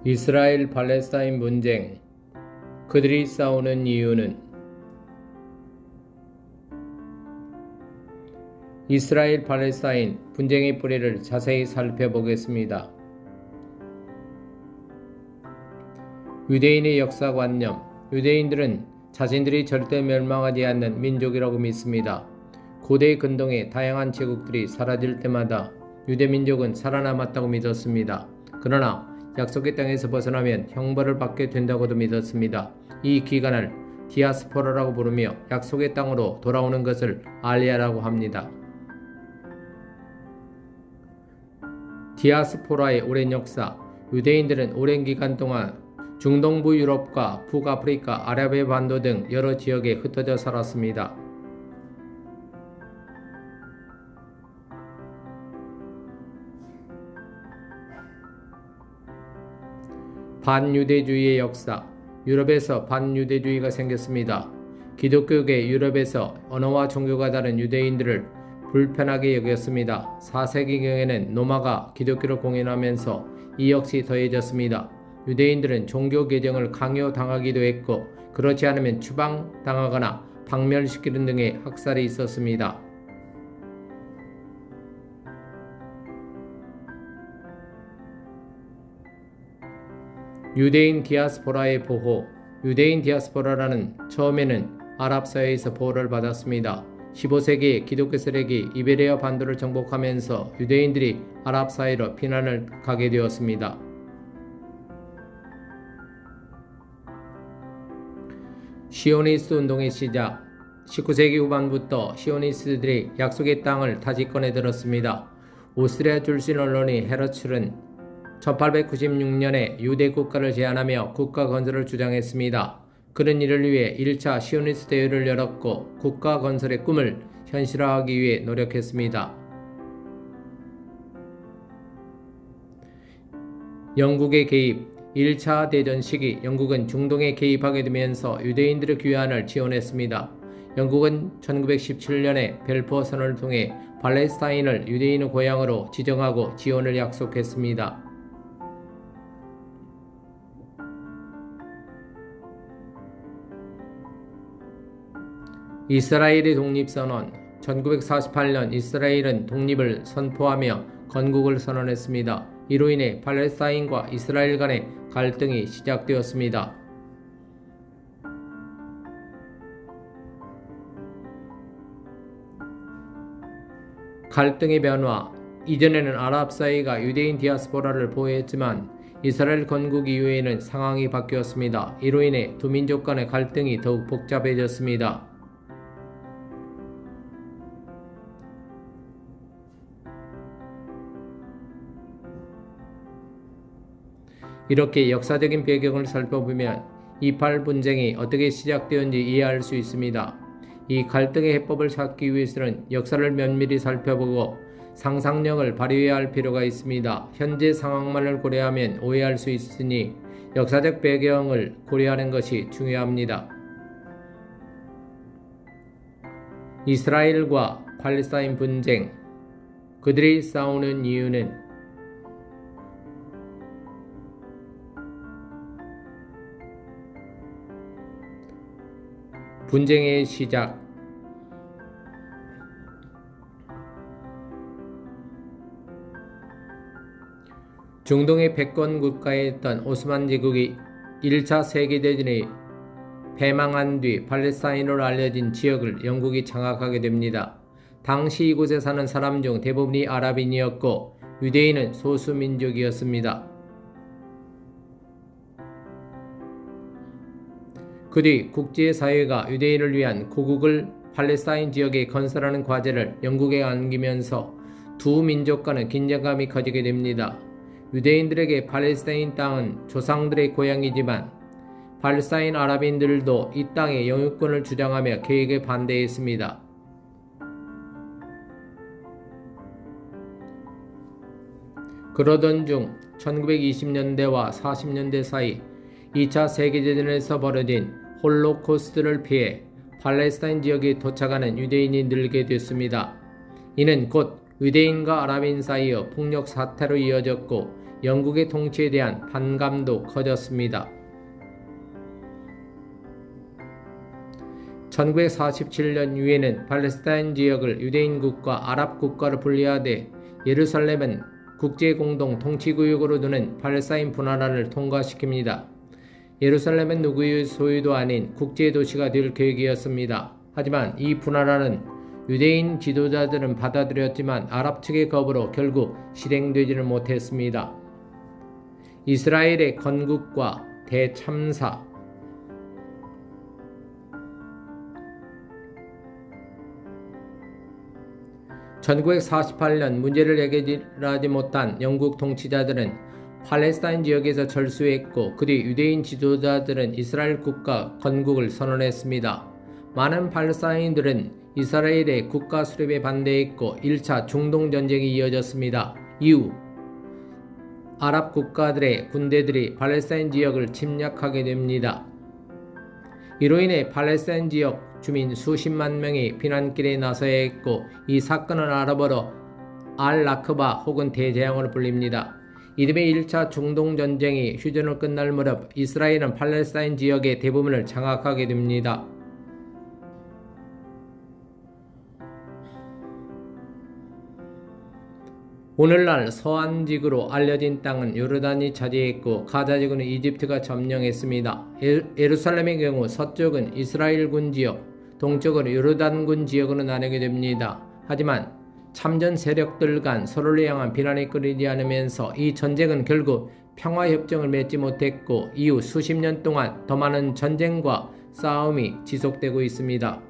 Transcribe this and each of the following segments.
이스라엘 팔레스타인 분쟁. 그들이 싸우는 이유는 이스라엘 팔레스타인 분쟁의 뿌리를 자세히 살펴보겠습니다. 유대인의 역사관념. 유대인들은 자신들이 절대 멸망하지 않는 민족이라고 믿습니다. 고대 근동의 다양한 제국들이 사라질 때마다 유대민족은 살아남았다고 믿었습니다. 그러나 약속의 땅에서 벗어나면 형벌을 받게 된다고도 믿었습니다. 이 기간을 디아스포라라고 부르며 약속의 땅으로 돌아오는 것을 알리아라고 합니다. 디아스포라의 오랜 역사. 유대인들은 오랜 기간 동안 중동부 유럽과 북아프리카, 아라비아 반도 등 여러 지역에 흩어져 살았습니다. 반유대주의의 역사. 유럽에서 반유대주의가 생겼습니다. 기독교계 유럽에서 언어와 종교가 다른 유대인들을 불편하게 여겼습니다. 4세기경에는 로마가 기독교를 공인하면서 이 역시 더해졌습니다. 유대인들은 종교 개정을 강요당하기도 했고, 그렇지 않으면 추방당하거나 박멸시키는 등의 학살이 있었습니다. 유대인 디아스포라의 보호. 유대인 디아스포라라는 처음에는 아랍 사회에서 보호를 받았습니다. 15세기 기독교 세력이 이베리아 반도를 정복하면서 유대인들이 아랍 사회로 피난을 가게 되었습니다. 시오니스트 운동의 시작. 19세기 후반부터 시오니스트들이 약속의 땅을 타지권에 들었습니다. 오스트리아 출신 언론인 헤르츠는 1896년에 유대 국가를 제안하며 국가 건설을 주장했습니다. 그는 이를 위해 1차 시오니스트 대회를 열었고 국가 건설의 꿈을 현실화하기 위해 노력했습니다. 영국의 개입. 1차 대전 시기 영국은 중동에 개입하게 되면서 유대인들의 귀환을 지원했습니다. 영국은 1917년에 벨포어 선언을 통해 팔레스타인을 유대인의 고향으로 지정하고 지원을 약속했습니다. 이스라엘의 독립선언. 1948년 이스라엘은 독립을 선포하며 건국을 선언했습니다. 이로 인해 팔레스타인과 이스라엘 간의 갈등이 시작되었습니다. 갈등의 변화. 이전에는 아랍 사회가 유대인 디아스포라를 보호했지만 이스라엘 건국 이후에는 상황이 바뀌었습니다. 이로 인해 두 민족 간의 갈등이 더욱 복잡해졌습니다. 이렇게 역사적인 배경을 살펴보면 이팔 분쟁이 어떻게 시작되었는지 이해할 수 있습니다. 이 갈등의 해법을 찾기 위해서는 역사를 면밀히 살펴보고 상상력을 발휘해야 할 필요가 있습니다. 현재 상황만을 고려하면 오해할 수 있으니 역사적 배경을 고려하는 것이 중요합니다. 이스라엘과 팔레스타인 분쟁. 그들이 싸우는 이유는 분쟁의 시작. 중동의 패권 국가였던 오스만 제국이 1차 세계대전이 패망한 뒤 팔레스타인으로 알려진 지역을 영국이 장악하게 됩니다. 당시 이곳에 사는 사람 중 대부분이 아랍인이었고 유대인은 소수민족이었습니다. 그 뒤 국제사회가 유대인을 위한 고국을 팔레스타인 지역에 건설하는 과제를 영국에 안기면서 두 민족 간의 긴장감이 커지게 됩니다. 유대인들에게 팔레스타인 땅은 조상들의 고향이지만 팔레스타인 아랍인들도 이 땅의 영유권을 주장하며 계획에 반대했습니다. 그러던 중 1920년대와 40년대 사이 2차 세계대전에서 벌어진 홀로코스트를 피해 팔레스타인 지역에 도착하는 유대인이 늘게 됐습니다. 이는 곧 유대인과 아랍인 사이의 폭력 사태로 이어졌고 영국의 통치에 대한 반감도 커졌습니다. 1947년 이후에는 팔레스타인 지역을 유대인국과 아랍국가로 분리하되 예루살렘은 국제공동 통치구역으로 두는 팔레스타인 분화란을 통과시킵니다. 예루살렘은 누구의 소유도 아닌 국제도시가 될 계획이었습니다. 하지만 이 분화란은 유대인 지도자들은 받아들였지만 아랍 측의 거부로 결국 실행되지를 못했습니다. 이스라엘의 건국과 대참사 1948년 문제를 해결하지 못한 영국 통치자들은 팔레스타인 지역에서 철수했고 그 뒤 유대인 지도자들은 이스라엘 국가 건국을 선언했습니다. 많은 팔레스타인들은 이스라엘의 국가 수립에 반대했고 1차 중동 전쟁이 이어졌습니다. 이후 아랍 국가들의 군대들이 팔레스타인 지역을 침략하게 됩니다. 이로 인해 팔레스타인 지역 주민 수십만 명이 피난길에 나서야 했고 이 사건은 아랍어로 알-나크바 혹은 대재앙으로 불립니다. 이듬해 1차 중동전쟁이 휴전으로 끝날 무렵 이스라엘은 팔레스타인 지역의 대부분을 장악하게 됩니다. 오늘날 서안지구로 알려진 땅은 요르단이 차지했고 가자지구는 이집트가 점령했습니다. 예루살렘의 경우 서쪽은 이스라엘군 지역, 동쪽은 요르단군 지역으로 나뉘게 됩니다. 하지만 참전 세력들 간 서로를 향한 비난이 끊이지 않으면서 이 전쟁은 결국 평화협정을 맺지 못했고 이후 수십 년 동안 더 많은 전쟁과 싸움이 지속되고 있습니다.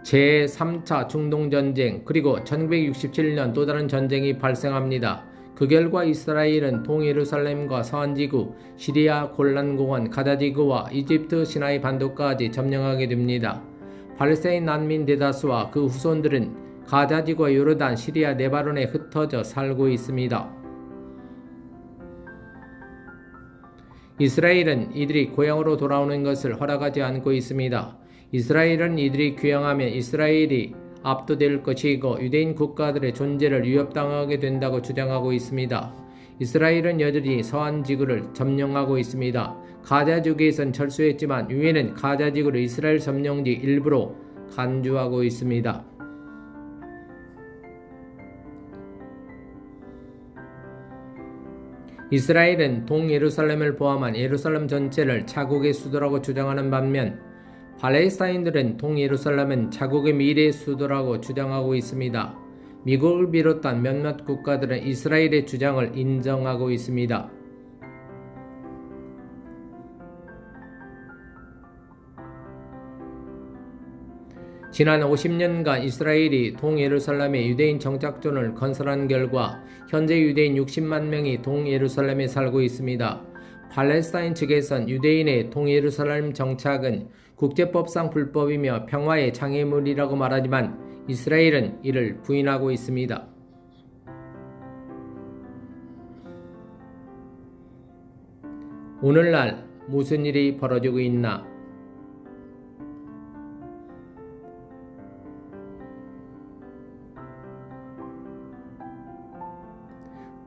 제3차 중동전쟁 그리고 1967년 또 다른 전쟁이 발생합니다. 그 결과 이스라엘은 동예루살렘과 서안지구, 시리아 골란공원, 가자지구와 이집트 시나이 반도까지 점령하게 됩니다. 팔레스타인 난민 대다수와 그 후손들은 가자지구와 요르단, 시리아, 레바논에 흩어져 살고 있습니다. 이스라엘은 이들이 고향으로 돌아오는 것을 허락하지 않고 있습니다. 이스라엘은 이들이 귀향하면 이스라엘이 압도될 것이고 유대인 국가들의 존재를 위협당하게 된다고 주장하고 있습니다. 이스라엘은 여전히 서안지구를 점령하고 있습니다. 가자지구에선 철수했지만 유엔은 가자지구를 이스라엘 점령지 일부로 간주하고 있습니다. 이스라엘은 동예루살렘을 포함한 예루살렘 전체를 자국의 수도라고 주장하는 반면 팔레스타인들은 동예루살렘은 자국의 미래의 수도라고 주장하고 있습니다. 미국을 비롯한 몇몇 국가들은 이스라엘의 주장을 인정하고 있습니다. 지난 50년간 이스라엘이 동예루살렘에 유대인 정착존을 건설한 결과 현재 유대인 60만 명이 동예루살렘에 살고 있습니다. 팔레스타인 측에선 유대인의 동예루살렘 정착은 국제법상 불법이며 평화의 장애물이라고 말하지만 이스라엘은 이를 부인하고 있습니다. 오늘날 무슨 일이 벌어지고 있나?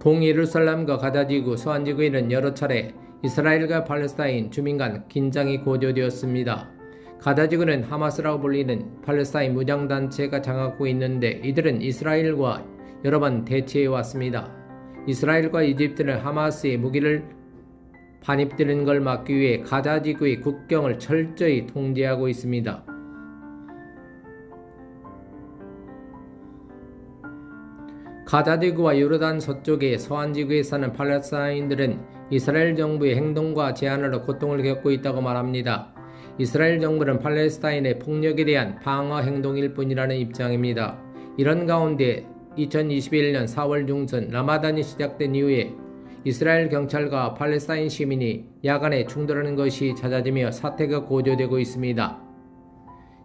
동예루살렘과 가자지구, 서안지구에는 여러 차례 이스라엘과 팔레스타인 주민 간 긴장이 고조되었습니다. 가자지구는 하마스라고 불리는 팔레스타인 무장단체가 장악하고 있는데 이들은 이스라엘과 여러 번 대치해 왔습니다. 이스라엘과 이집트는 하마스의 무기를 반입되는 걸 막기 위해 가자지구의 국경을 철저히 통제하고 있습니다. 가자지구와 요르단 서쪽의 서안지구에 사는 팔레스타인들은 이스라엘 정부의 행동과 제한으로 고통을 겪고 있다고 말합니다. 이스라엘 정부는 팔레스타인의 폭력에 대한 방어 행동일 뿐이라는 입장입니다. 이런 가운데 2021년 4월 중순 라마단이 시작된 이후에 이스라엘 경찰과 팔레스타인 시민이 야간에 충돌하는 것이 잦아지며 사태가 고조되고 있습니다.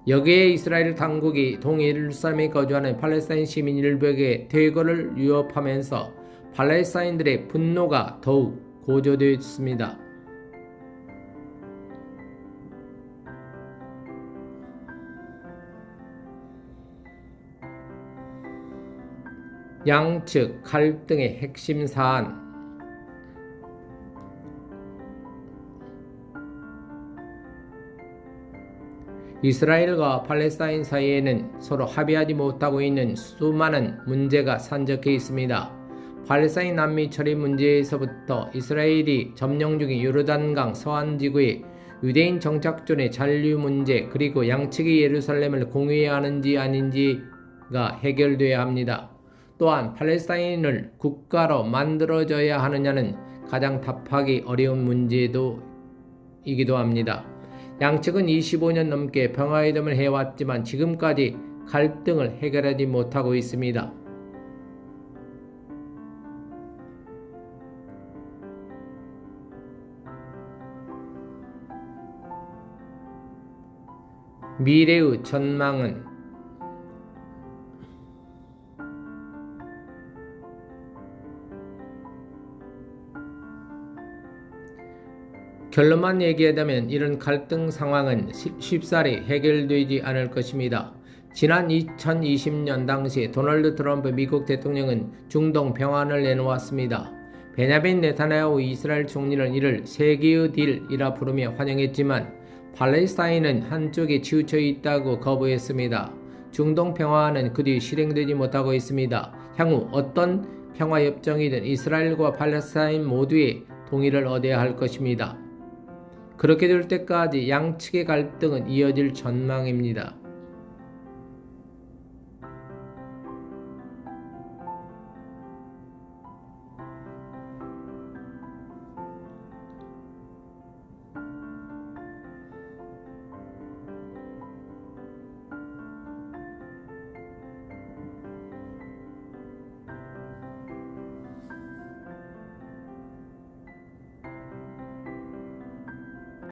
여기에 이스라엘 당국이 동예루살렘에 거주하는 팔레스타인 시민 일부에게 퇴거를 위협하면서 팔레스타인들의 분노가 더욱 고조되었습니다. 양측 갈등의 핵심 사안. 이스라엘과 팔레스타인 사이에는 서로 합의하지 못하고 있는 수많은 문제가 산적해 있습니다. 팔레스타인 난민 처리 문제에서부터 이스라엘이 점령 중인 요르단강 서안 지구의 유대인 정착존의 잔류 문제, 그리고 양측이 예루살렘을 공유해야 하는지 아닌지가 해결돼야 합니다. 또한 팔레스타인을 국가로 만들어져야 하느냐는 가장 답하기 어려운 문제이기도 합니다. 양측은 25년 넘게 평화회담을 해왔지만 지금까지 갈등을 해결하지 못하고 있습니다. 미래의 전망은 결론만 얘기하자면 이런 갈등 상황은 쉽사리 해결되지 않을 것입니다. 지난 2020년 당시 도널드 트럼프 미국 대통령은 중동 평화를 내놓았습니다. 베냐민 네타냐후 이스라엘 총리는 이를 세계의 딜이라 부르며 환영했지만 팔레스타인은 한쪽에 치우쳐 있다고 거부했습니다. 중동 평화는 그 뒤 실행되지 못하고 있습니다. 향후 어떤 평화협정이든 이스라엘과 팔레스타인 모두의 동의를 얻어야 할 것입니다. 그렇게 될 때까지 양측의 갈등은 이어질 전망입니다.